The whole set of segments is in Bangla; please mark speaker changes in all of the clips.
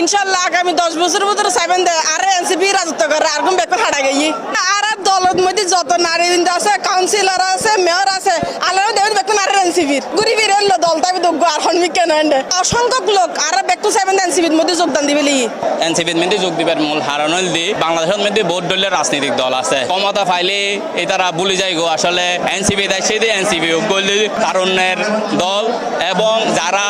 Speaker 1: ইনশাআল্লাহ আগামী 10 বছরের ভিতরে চাইবেন দে আর এনসিপি রাজত্ব করে আর কোন ব্যাপার হারা গেই আর দলের মধ্যে যত নারী আছে কাউন্সিলর আছে মেয়র আছে আলাদা দেবেন ব্যাপার আর এনসিপির গরিবের দল তাই দগ্গ আর হনমিক কেন অসংখ্য লোক আর ব্যক্তি চাইবেন এনসিপির মধ্যে যোগদান দিবে লি
Speaker 2: এনসিপির মধ্যে যোগ দিবার মূল কারণ হল দি বাংলাদেশের মধ্যে বহুত দলীয় রাজনৈতিক দল আছে ক্ষমতা পাইলে এই তারা ভুলে যায় গো আসলে এনসিপি দেয় সেই দিয়ে এনসিপি কারণের দল এবং যারা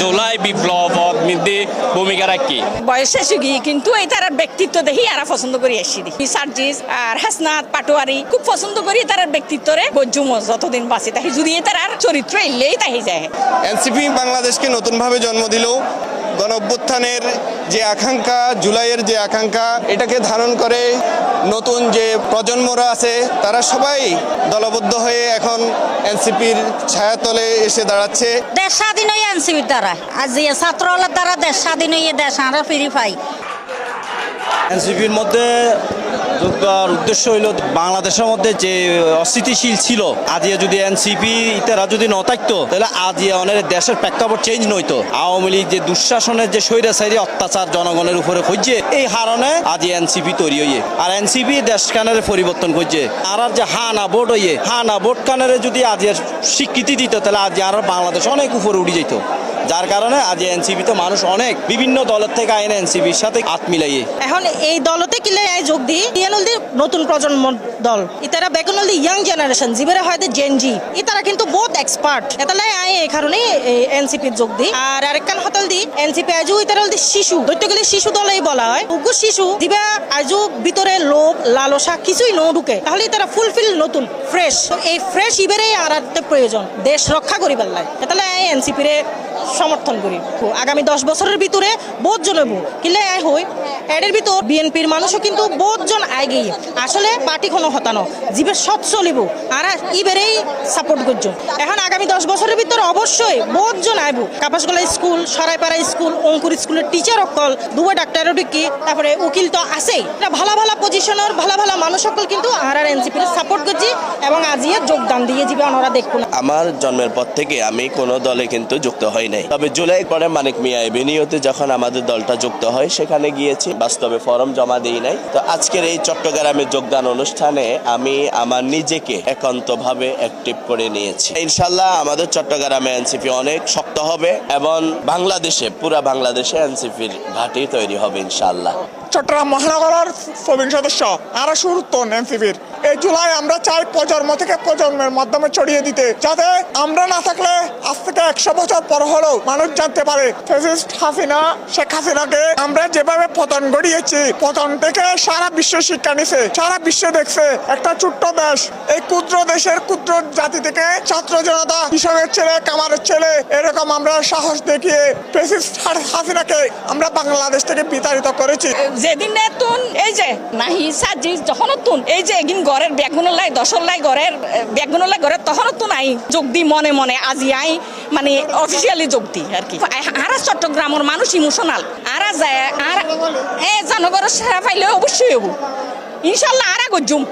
Speaker 2: জুলাই বিপ্লব মধ্যে ভূমিকা রাখি
Speaker 1: বয়স শেষে গিয়ে কিন্তু এই তার ব্যক্তিত্ব দেখি আর পছন্দ করি আসছি সার্জিস আর হাসনাত পাটোয়ারি খুব পছন্দ করি তার ব্যক্তিত্বরে গজ্জুম যতদিন বাঁচে তাই যদি তার চরিত্র এলেই তাই যায়
Speaker 3: এনসিপি বাংলাদেশকে নতুনভাবে জন্ম দিল গণ অভ্যুত্থানের যে আকাঙ্ক্ষা জুলাইয়ের যে আকাঙ্ক্ষা এটাকে ধারণ করে নতুন যে প্রজন্মরা আছে তারা সবাই দলবদ্ধ হয়ে এখন এনসিপির ছায়াতলে এসে দাঁড়াচ্ছে।
Speaker 4: দেশ স্বাধীন হয়ে এনসিপির দ্বারা আর যে ছাত্রওয়ালার দ্বারা দেশ স্বাধীন হয়ে দেশ আমরা ফিরি পাই।
Speaker 5: এনসিপির মধ্যে যোগ দেওয়ার উদ্দেশ্য হইল বাংলাদেশের মধ্যে যে অস্থিতিশীল ছিল আজিয়া যদি এনসিপি ইতারা যদি ন থাকতো তাহলে আজিয়া অনেক দেশের প্রেক্ষাপট চেঞ্জ নইতো। আওয়ামী লীগ যে দুঃশাসনের যে স্বৈরাচারী অত্যাচার জনগণের উপরে হইছে এই কারণে আজি এনসিপি তৈরি হইয়ে আর এনসিপি দেশ কানের পরিবর্তন করছে আর যে হানা ভোট হইয়ে হানা ভোট কানের যদি আজিয়ার স্বীকৃতি দিত তাহলে আজি আর বাংলাদেশ অনেক উপরে উঠে যেত যার কারণে আজ এনসিপি তো মানুষ অনেক বিভিন্ন দলের থেকে আইন এনসিপির সাথে হাত মিলাইয়ে
Speaker 6: এখন এই দলতে কিলে যোগ দিই ইয়ানলদি নতুন প্রজন্ম দল ইতারা বেকনলদি ইয়াং জেনারেশন জিবেরে হয়তো জেনজি ইতারা কিন্তু বহুত এক্সপার্ট এতালে আই এই কারণে এনসিপি যোগ দিই আর আরেকখান হতল দি এনসিপি আজু ইতারলদি শিশু ধরতে গেলে শিশু দলেই বলা হয় উগ্র শিশু দিবা আজু ভিতরে লোভ লালসা কিছুই ন ঢুকে তাহলে তারা ফুলফিল নতুন ফ্রেশ এই ফ্রেশ ইবেরে আর প্রয়োজন দেশ রক্ষা করিবার লাগে এতালে আই এনসিপি রে সমর্থন করি আগামী 10 বছরের ভিতরে বহুত জন হইব কিলে আয় হই এর ভিতর বিএনপির মানুষও কিন্তু বহুত জন আয় গিয়ে আসলে পার্টি কোনো হতানো জীবের সৎ চলিব আর ইবেরেই সাপোর্ট করছ এখন আগামী 10 বছরের ভিতরে অবশ্যই বহুত জন আইব কাপাসগোলা স্কুল সরাইপাড়া স্কুল অঙ্কুর স্কুলের টিচার অকল দুবা ডাক্তারও ডিকি তারপরে উকিল তো আছেই ভালো ভালো পজিশনের ভালো ভালো মানুষ সকল কিন্তু আর এনসিপির সাপোর্ট করছি এবং আজিয়ে যোগদান দিয়ে যাবে ওনারা দেখুন।
Speaker 7: আমার জন্মের পর থেকে আমি কোনো দলে কিন্তু যুক্ত হই নাই, তবে জুলাই পরে মানিক মিয়া এভিনিউতে যখন আমাদের দলটা যুক্ত হয় সেখানে গিয়েছি, বাস্তবে ফর্ম জমা দিই নাই। তো আজকের এই চট্টগ্রামে যোগদান অনুষ্ঠানে আমি আমার নিজেকে একান্তভাবে অ্যাক্টিভ করে নিয়েছি। ইনশাল্লাহ আমাদের চট্টগ্রামে এনসিপি অনেক শক্ত হবে এবং বাংলাদেশে পুরা বাংলাদেশে এনসিপির ঘাঁটি তৈরি হবে ইনশাল্লাহ।
Speaker 8: চট্টগ্রাম মহানগরের প্রবীণ সদস্য আরো সুরুত্তন এনসিপির এই জুলাই আমরা চাই প্রজন্ম থেকে প্রজন্মের মাধ্যমে ছড়িয়ে দিতে, যাতে আমরা না থাকলে আজ থেকে 100 বছর পর হলেও মানুষ জানতে পারে ফ্যাসিস্ট হাসিনা শেখ হাসিনাকে আমরা যেভাবে পতন ঘটিয়েছি, পতন থেকে সারা বিশ্ব শিক্ষা নিছে, সারা বিশ্ব দেখছে একটা ছোট্ট দেশ, এই ক্ষুদ্র দেশের ক্ষুদ্র জাতি থেকে ছাত্র জনতা কৃষকের ছেলে কামারের ছেলে এরকম আমরা সাহস দেখিয়ে ফ্যাসিস্ট হাসিনাকে আমরা বাংলাদেশ থেকে বিতাড়িত করেছি।
Speaker 1: যেদিন তুন এই যে নাহি সাজি যখন তুন এই যে একদিন ঘরের ব্যাগুনের লাই দশর লাই ঘরের ব্যাগুনের লাই ঘরের তখন তুন আই যোগ দি মনে মনে আজি আই মানে অফিসিয়ালি যোগ দি আর কি। আর চট্টগ্রামের মানুষ ইমোশনাল আর যায় আর জনগণের সেরা পাইলে অবশ্যই হবো ইনশাল্লাহ আর গজুম।